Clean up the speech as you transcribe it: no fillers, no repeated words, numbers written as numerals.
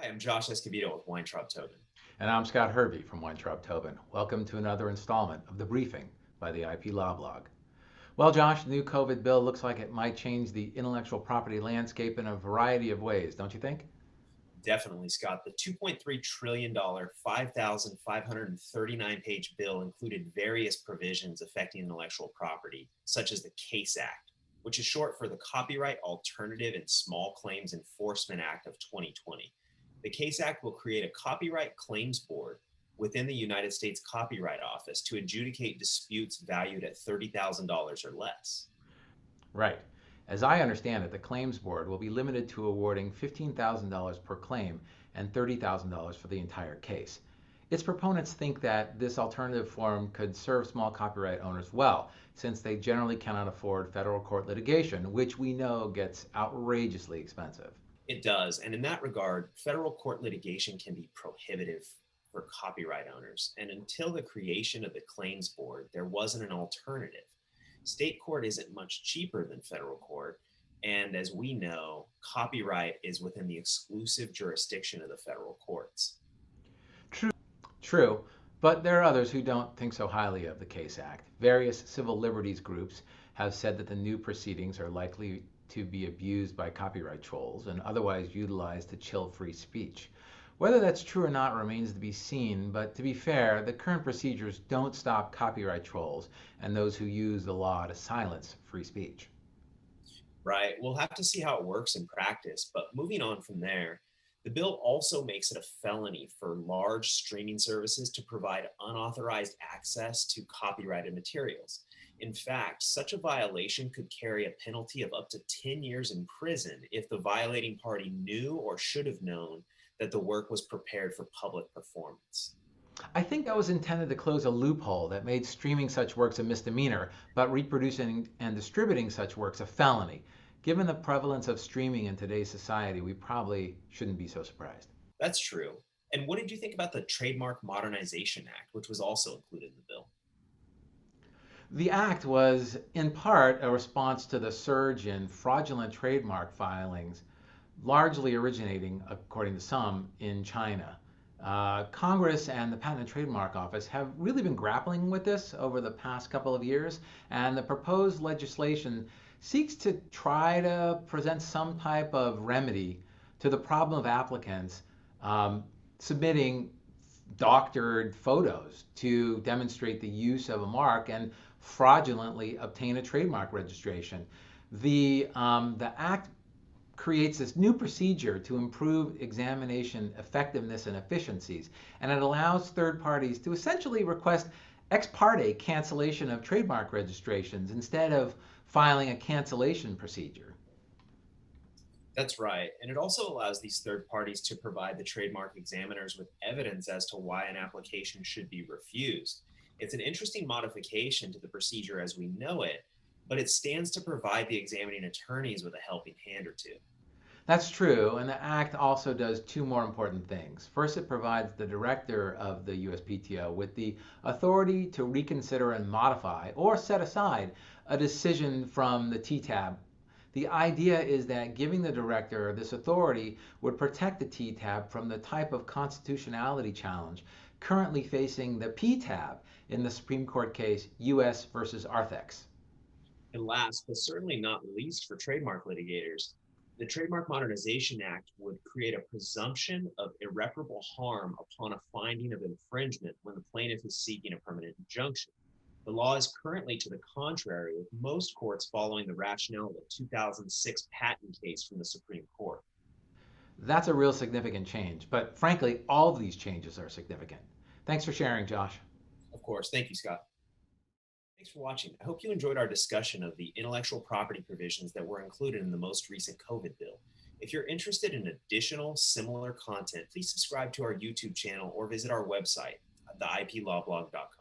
Hi, I'm Josh Escobedo with Weintraub Tobin. And I'm Scott Hervey from Weintraub Tobin. Welcome to another installment of the briefing by the IP Law Blog. Well, Josh, the new COVID bill looks like it might change the intellectual property landscape in a variety of ways, don't you think? Definitely, Scott. The $2.3 trillion, 5,539-page bill included various provisions affecting intellectual property, such as the CASE Act, which is short for the Copyright Alternative and Small Claims Enforcement Act of 2020. The CASE Act will create a copyright claims board within the United States Copyright Office to adjudicate disputes valued at $30,000 or less. Right. As I understand it, the claims board will be limited to awarding $15,000 per claim and $30,000 for the entire case. Its proponents think that this alternative form could serve small copyright owners well, since they generally cannot afford federal court litigation, which we know gets outrageously expensive. It does. And in that regard, federal court litigation can be prohibitive for copyright owners. And until the creation of the claims board, there wasn't an alternative. State court isn't much cheaper than federal court. And as we know, copyright is within the exclusive jurisdiction of the federal courts. True, but there are others who don't think so highly of the CASE Act. Various civil liberties groups have said that the new proceedings are likely to be abused by copyright trolls and otherwise utilized to chill free speech. Whether that's true or not remains to be seen, but to be fair, the current procedures don't stop copyright trolls and those who use the law to silence free speech. Right? We'll have to see how it works in practice. But moving on from there, the bill also makes it a felony for large streaming services to provide unauthorized access to copyrighted materials. In fact, such a violation could carry a penalty of up to 10 years in prison if the violating party knew or should have known that the work was prepared for public performance. I think that was intended to close a loophole that made streaming such works a misdemeanor, but reproducing and distributing such works a felony. Given the prevalence of streaming in today's society, we probably shouldn't be so surprised. That's true. And what did you think about the Trademark Modernization Act, which was also included in the bill? The act was, in part, a response to the surge in fraudulent trademark filings, largely originating, according to some, in China. Congress and the Patent and Trademark Office have really been grappling with this over the past couple of years, and the proposed legislation seeks to try to present some type of remedy to the problem of applicants submitting doctored photos to demonstrate the use of a mark and fraudulently obtain a trademark registration. The act creates this new procedure to improve examination effectiveness and efficiencies, and it allows third parties to essentially request ex parte cancellation of trademark registrations instead of filing a cancellation procedure. That's right. And it also allows these third parties to provide the trademark examiners with evidence as to why an application should be refused. It's an interesting modification to the procedure as we know it, but it stands to provide the examining attorneys with a helping hand or two. That's true, and the Act also does two more important things. First, it provides the director of the USPTO with the authority to reconsider and modify or set aside a decision from the TTAB. The idea is that giving the director this authority would protect the TTAB from the type of constitutionality challenge currently facing the PTAB in the Supreme Court case US versus Arthex. And last, but certainly not least for trademark litigators, the Trademark Modernization Act would create a presumption of irreparable harm upon a finding of infringement when the plaintiff is seeking a permanent injunction. The law is currently to the contrary, with most courts following the rationale of a 2006 patent case from the Supreme Court. That's a real significant change, but frankly, all of these changes are significant. Thanks for sharing, Josh. Of course, thank you, Scott. Thanks for watching. I hope you enjoyed our discussion of the intellectual property provisions that were included in the most recent COVID bill. If you're interested in additional similar content, please subscribe to our YouTube channel or visit our website, theiplawblog.com.